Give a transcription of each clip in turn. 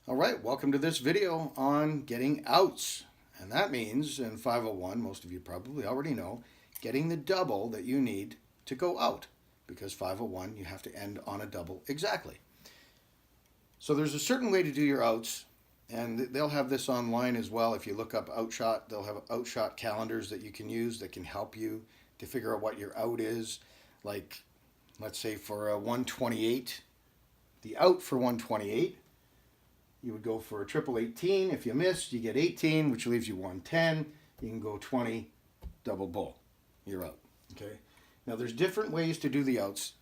All right, welcome to this video on getting outs. And that means in 501, most of you probably already know, getting the double that you need to go out. Because 501, you have to end on a double exactly. So there's a certain way to do your outs, and they'll have this online as well. If you look up Outshot, they'll have Outshot calendars that you can use that can help you to figure out what your out is. Like, let's say for a 128, the out for 128, you would go for a triple 18. If you missed, you get 18, which leaves you 110. You can go 20, double bull. You're out. Okay. Now there's different ways to do the outs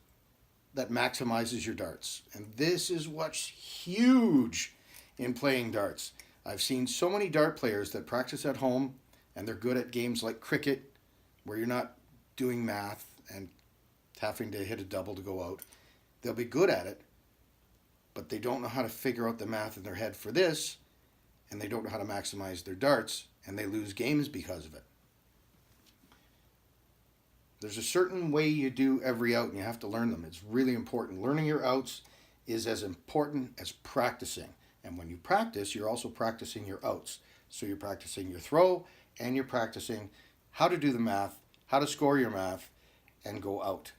that maximizes your darts. And this is what's huge in playing darts. I've seen so many dart players that practice at home and they're good at games like cricket where you're not doing math and having to hit a double to go out. They'll be good at it, but they don't know how to figure out the math in their head for this, and they don't know how to maximize their darts, and they lose games because of it. There's a certain way you do every out, and you have to learn them. It's really important. Learning your outs is as important as practicing. And when you practice, you're also practicing your outs. So you're practicing your throw, and you're practicing how to do the math, how to score your math, and go out.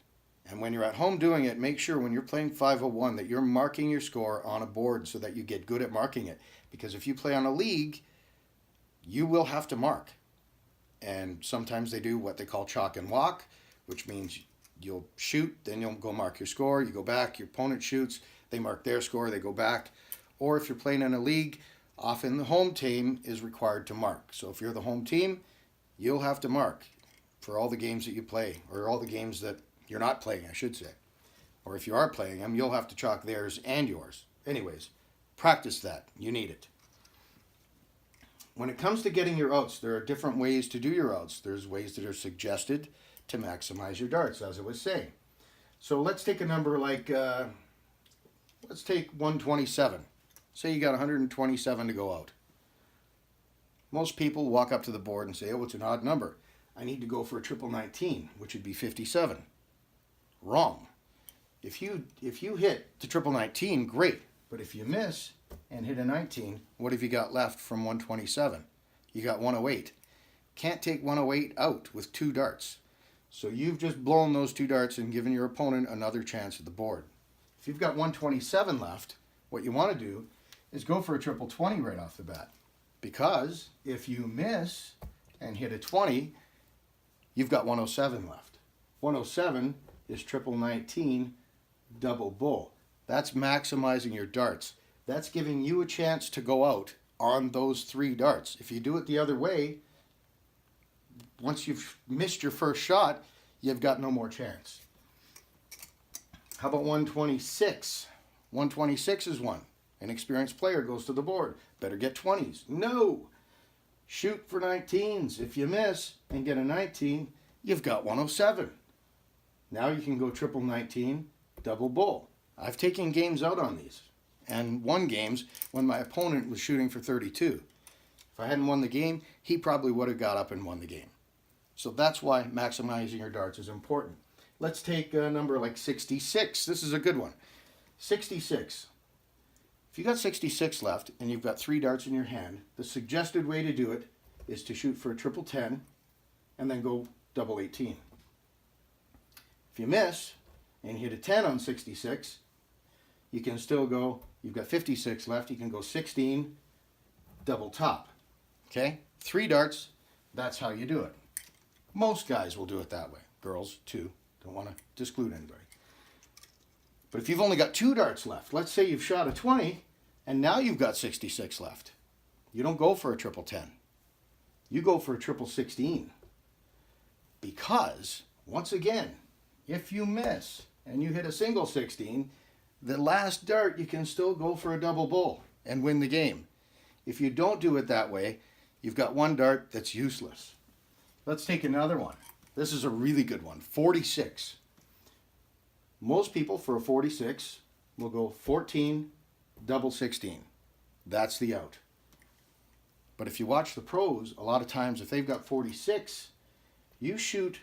And when you're at home doing it, make sure when you're playing 501 that you're marking your score on a board so that you get good at marking it. Because if you play on a league, you will have to mark. And sometimes they do what they call chalk and walk, which means you'll shoot, then you'll go mark your score, you go back, your opponent shoots, they mark their score, they go back. Or if you're playing in a league, often the home team is required to mark. So if you're the home team, you'll have to mark for all the games that you play, or all the games that you're not playing, I should say. Or if you are playing them, you'll have to chalk theirs and yours. Anyways, practice that. You need it. When it comes to getting your outs, there are different ways to do your outs. There's ways that are suggested to maximize your darts, as I was saying. So let's take a number like, let's take 127. Say you got 127 to go out. Most people walk up to the board and say, oh, it's an odd number. I need to go for a triple 19, which would be 57. Wrong. If you hit the triple 19, great. But if you miss and hit a 19, what have you got left from 127? You got 108. Can't take 108 out with two darts. So you've just blown those two darts and given your opponent another chance at the board. If you've got 127 left, what you want to do is go for a triple 20 right off the bat. Because if you miss and hit a 20, you've got 107 left. 107 is triple 19, double bull. That's maximizing your darts. That's giving you a chance to go out on those three darts. If you do it the other way, once you've missed your first shot, you've got no more chance. How about 126? 126 is one. An experienced player goes to the board. Better get 20s. No! Shoot for 19s. If you miss and get a 19, you've got 107. Now you can go triple 19, double bull. I've taken games out on these and won games when my opponent was shooting for 32. If I hadn't won the game, he probably would have got up and won the game. So that's why maximizing your darts is important. Let's take a number like 66. This is a good one. 66. If you got 66 left and you've got three darts in your hand, the suggested way to do it is to shoot for a triple 10 and then go double 18. If you miss and hit a 10 on 66, you can still go, you've got 56 left, you can go 16, double top. Okay? Three darts, that's how you do it. Most guys will do it that way. Girls, too. Don't want to exclude anybody. But if you've only got two darts left, let's say you've shot a 20, and now you've got 66 left. You don't go for a triple 10. You go for a triple 16. Because, once again, if you miss and you hit a single 16, the last dart you can still go for a double bull and win the game. If you don't do it that way, you've got one dart that's useless. Let's take another one. This is a really good one, 46. Most people for a 46 will go 14, double 16. That's the out. But if you watch the pros, a lot of times if they've got 46, you shoot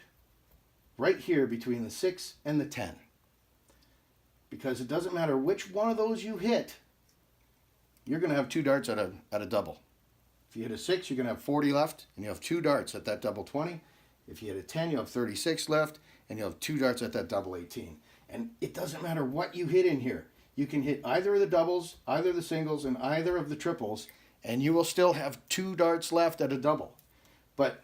right here between the 6 and the 10. Because it doesn't matter which one of those you hit, you're going to have 2 darts at a double. If you hit a 6, you're going to have 40 left, and you have 2 darts at that double 20. If you hit a 10, you'll have 36 left, and you'll have 2 darts at that double 18. And it doesn't matter what you hit in here. You can hit either of the doubles, either of the singles, and either of the triples, and you will still have 2 darts left at a double. But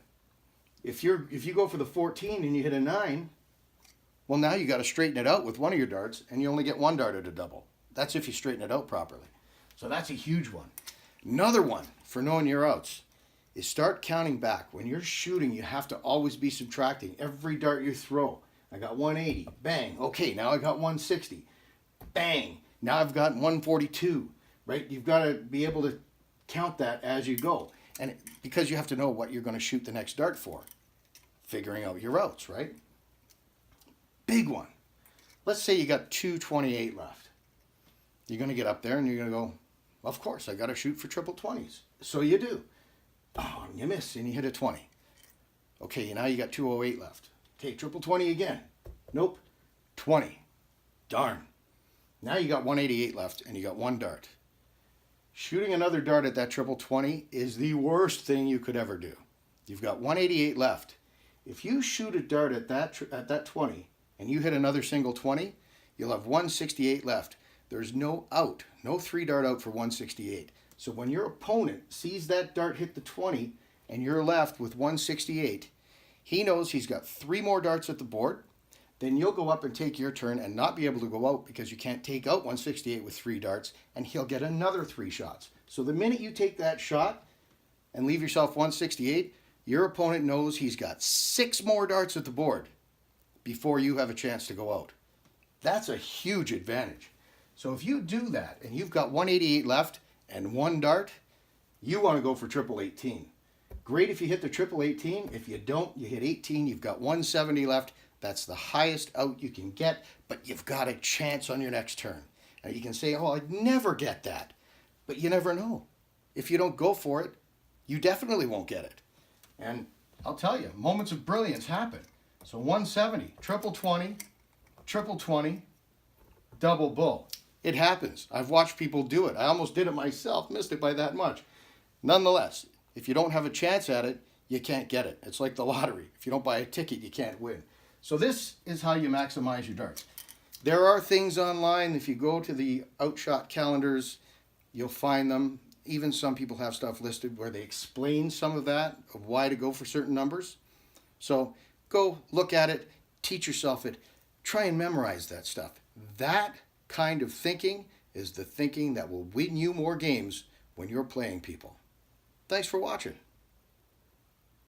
if you go for the 14 and you hit a 9, well, now you got to straighten it out with one of your darts, and you only get 1 dart at a double. That's if you straighten it out properly. So that's a huge one. Another one for knowing your outs is start counting back. When you're shooting, you have to always be subtracting every dart you throw. I got 180, bang. Okay, now I got 160, bang. Now I've got 142, right? You've got to be able to count that as you go. And because you have to know what you're going to shoot the next dart for. Figuring out your outs, right? Big one. Let's say you got 228 left. You're going to get up there and you're going to go, of course, I got to shoot for triple 20s. So you do. Oh, and you miss and you hit a 20. Okay, now you got 208 left. Okay, triple 20 again. Nope. 20. Darn. Now you got 188 left and you got 1 dart. Shooting another dart at that triple 20 is the worst thing you could ever do. You've got 188 left. If you shoot a dart at that 20 and you hit another single 20, you'll have 168 left. There's no out, no 3-dart out for 168. So when your opponent sees that dart hit the 20 and you're left with 168, he knows he's got 3 more darts at the board. Then you'll go up and take your turn and not be able to go out because you can't take out 168 with 3 darts, and he'll get another 3 shots. So the minute you take that shot and leave yourself 168, your opponent knows he's got 6 more darts at the board before you have a chance to go out. That's a huge advantage. So if you do that and you've got 188 left and 1 dart, you want to go for triple 18. Great if you hit the triple 18. If you don't, you hit 18. You've got 170 left. That's the highest out you can get, but you've got a chance on your next turn. And you can say, oh, I'd never get that. But you never know. If you don't go for it, you definitely won't get it. And I'll tell you, moments of brilliance happen. So 170, triple 20, double bull. It happens. I've watched people do it. I almost did it myself, missed it by that much. Nonetheless, if you don't have a chance at it, you can't get it. It's like the lottery. If you don't buy a ticket, you can't win. So this is how you maximize your darts. There are things online. If you go to the Outshot calendars, you'll find them. Even some people have stuff listed where they explain some of that, of why to go for certain numbers. So go look at it, teach yourself it, try and memorize that stuff. That kind of thinking is the thinking that will win you more games when you're playing people. Thanks for watching.